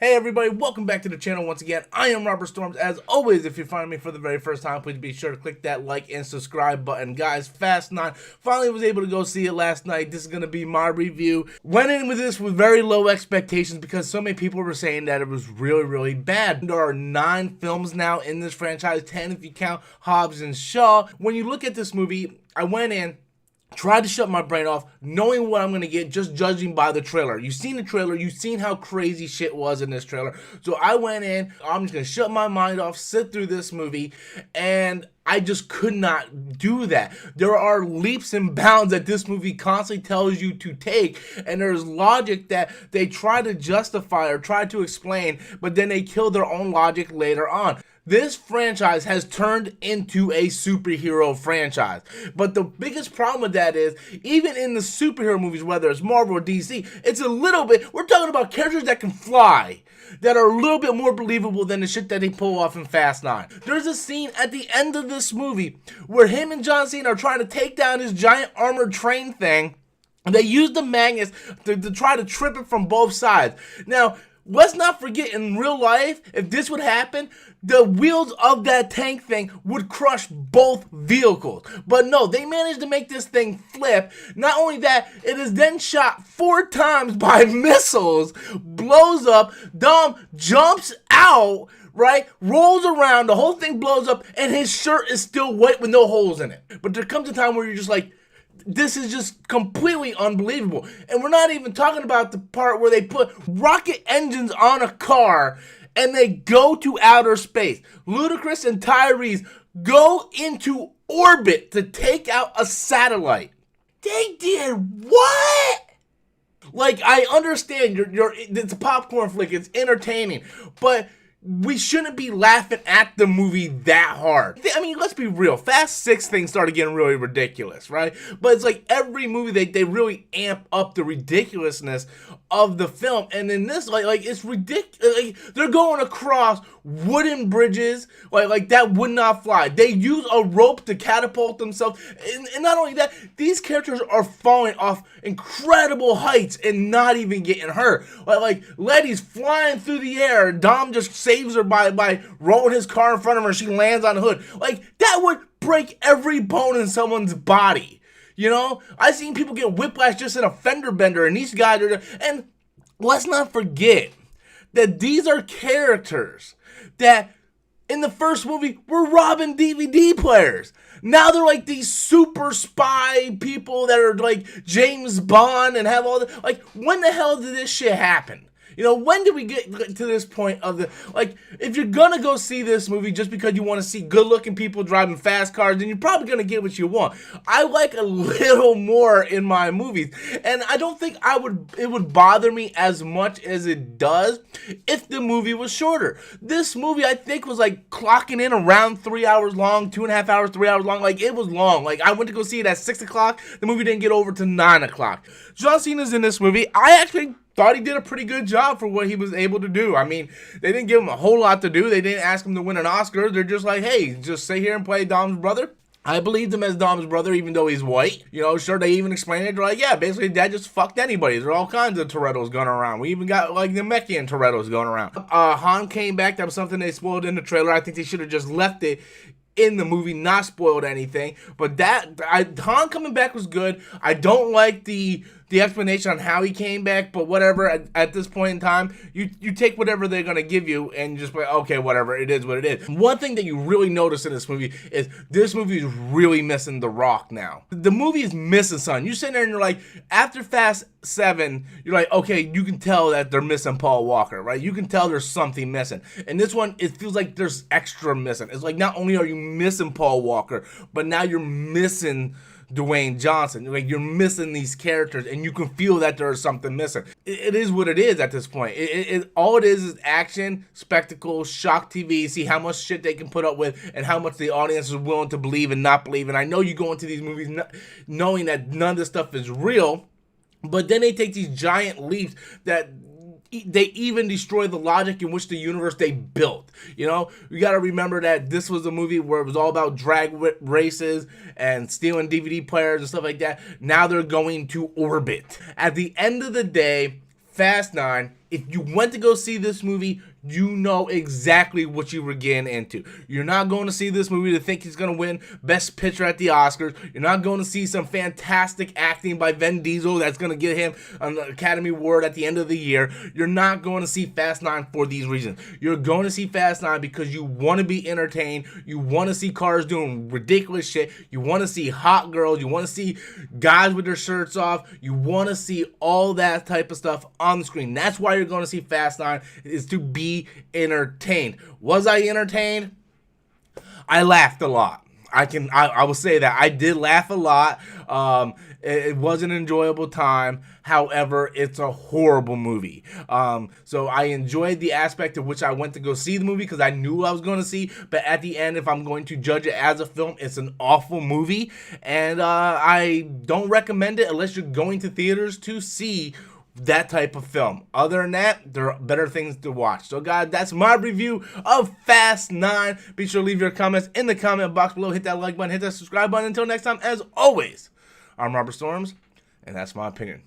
Hey everybody, welcome back to the channel once again. I am Robert Storms. As always, if you're finding me for the very first time, please be sure to click that like and subscribe button. Guys, Fast 9, finally was able to go see it last night. This is going to be my review. Went in with this with very low expectations because so many people were saying that it was really bad. There are 9 films now in this franchise, 10 if you count Hobbs and Shaw. When you look at this movie, I went in, tried to shut my brain off, knowing what I'm going to get, just judging by the trailer. You've seen the trailer. You've seen how crazy shit was in this trailer. So I went in, I'm just going to shut my mind off, sit through this movie, and I just could not do that. There are leaps and bounds that this movie constantly tells you to take, and there's logic that they try to justify or try to explain, but then they kill their own logic later on. This franchise has turned into a superhero franchise. But the biggest problem with that is, even in the superhero movies, whether it's Marvel or DC, it's a little bit, we're talking about characters that can fly, that are a little bit more believable than the shit that they pull off in Fast 9. There's a scene at the end of this movie where him and John Cena are trying to take down his giant armored train thing, and they use the magnets to try to trip it from both sides. Now, let's not forget, in real life, if this would happen, the wheels of that tank thing would crush both vehicles. But no, they managed to make this thing flip. Not only that, it is then shot 4 times by missiles, blows up, Dom jumps out, right, rolls around, the whole thing blows up, and his shirt is still wet with no holes in it. But there comes a time where you're just like, this is just completely unbelievable. And we're not even talking about the part where they put rocket engines on a car and they go to outer space. Ludacris and Tyrese go into orbit to take out a satellite. They did what? Like, I understand it's a popcorn flick, it's entertaining, but we shouldn't be laughing at the movie that hard. I mean, let's be real. Fast 6 things started getting really ridiculous, right? But it's like every movie, they really amp up the ridiculousness of the film. And in this, like it's ridiculous. Like, they're going across wooden bridges, like that would not fly. They use a rope to catapult themselves. And not only that, these characters are falling off incredible heights and not even getting hurt. Like Letty's flying through the air, and Dom just saves her by rolling his car in front of her, and she lands on the hood. Like, that would break every bone in someone's body. You know, I've seen people get whiplash just in a fender bender, and these guys are, and let's not forget that these are characters that in the first movie were robbing DVD players. Now they're like these super spy people that are like James Bond and have all the, like, when the hell did this shit happen? You know, when did we get to this point of the, like, if you're gonna go see this movie just because you want to see good-looking people driving fast cars, then you're probably gonna get what you want. I like a little more in my movies, and I don't think it would bother me as much as it does if the movie was shorter. This movie, I think, was like clocking in around 3 hours long, 2.5 hours, 3 hours long. Like, it was long. Like, I went to go see it at 6 o'clock. The movie didn't get over to 9 o'clock. John Cena's in this movie. I actually thought he did a pretty good job for what he was able to do. I mean, they didn't give him a whole lot to do. They didn't ask him to win an Oscar. They're just like, hey, just sit here and play Dom's brother. I believed him as Dom's brother, even though he's white. You know, sure, they even explained it. They're like, yeah, basically, Dad just fucked anybody. There are all kinds of Torettos going around. We even got, like, the Namekian Torettos going around. Han came back. That was something they spoiled in the trailer. I think they should have just left it in the movie, not spoiled anything. But Han coming back was good. I don't like the explanation on how he came back, but whatever. At this point in time, you take whatever they're gonna give you and just be, okay, whatever, it is what it is. One thing that you really notice in this movie is really missing The Rock now. The movie is missing something. You sit there and you're like, after Fast 7, you're like, okay, you can tell that they're missing Paul Walker, right? You can tell there's something missing. And this one, it feels like there's extra missing. It's like, not only are you missing Paul Walker, but now you're missing Dwayne Johnson. Like, you're missing these characters, and you can feel that there is something missing. It is what it is at this point. All it is action, spectacle, shock TV, see how much shit they can put up with and how much the audience is willing to believe and not believe. And I know you go into these movies knowing that none of this stuff is real, but then they take these giant leaps that they even destroy the logic in which the universe they built. You know, you got to remember that this was a movie where it was all about drag races and stealing DVD players and stuff like that. Now they're going to orbit. At the end of the day, Fast 9, if you went to go see this movie, you know exactly what you were getting into. You're not going to see this movie to think he's going to win Best Picture at the Oscars. You're not going to see some fantastic acting by Vin Diesel that's going to get him an Academy Award at the end of the year. You're not going to see Fast 9 for these reasons. You're going to see Fast 9 because you want to be entertained. You want to see cars doing ridiculous shit. You want to see hot girls. You want to see guys with their shirts off. You want to see all that type of stuff on the screen. That's why you're going to see Fast 9, is to be entertained. Was I entertained? I laughed a lot. I will say that I did laugh a lot. It was an enjoyable time. However, it's a horrible movie. So I enjoyed the aspect of which I went to go see the movie because I knew what I was going to see. But at the end, if I'm going to judge it as a film, it's an awful movie, and I don't recommend it unless you're going to theaters to see that type of film. Other than that, there are better things to watch. So guys, that's my review of Fast 9. Be sure to leave your comments in the comment box below. Hit that like button, hit that subscribe button. Until next time, as always, I'm Robert Storms, and that's my opinion.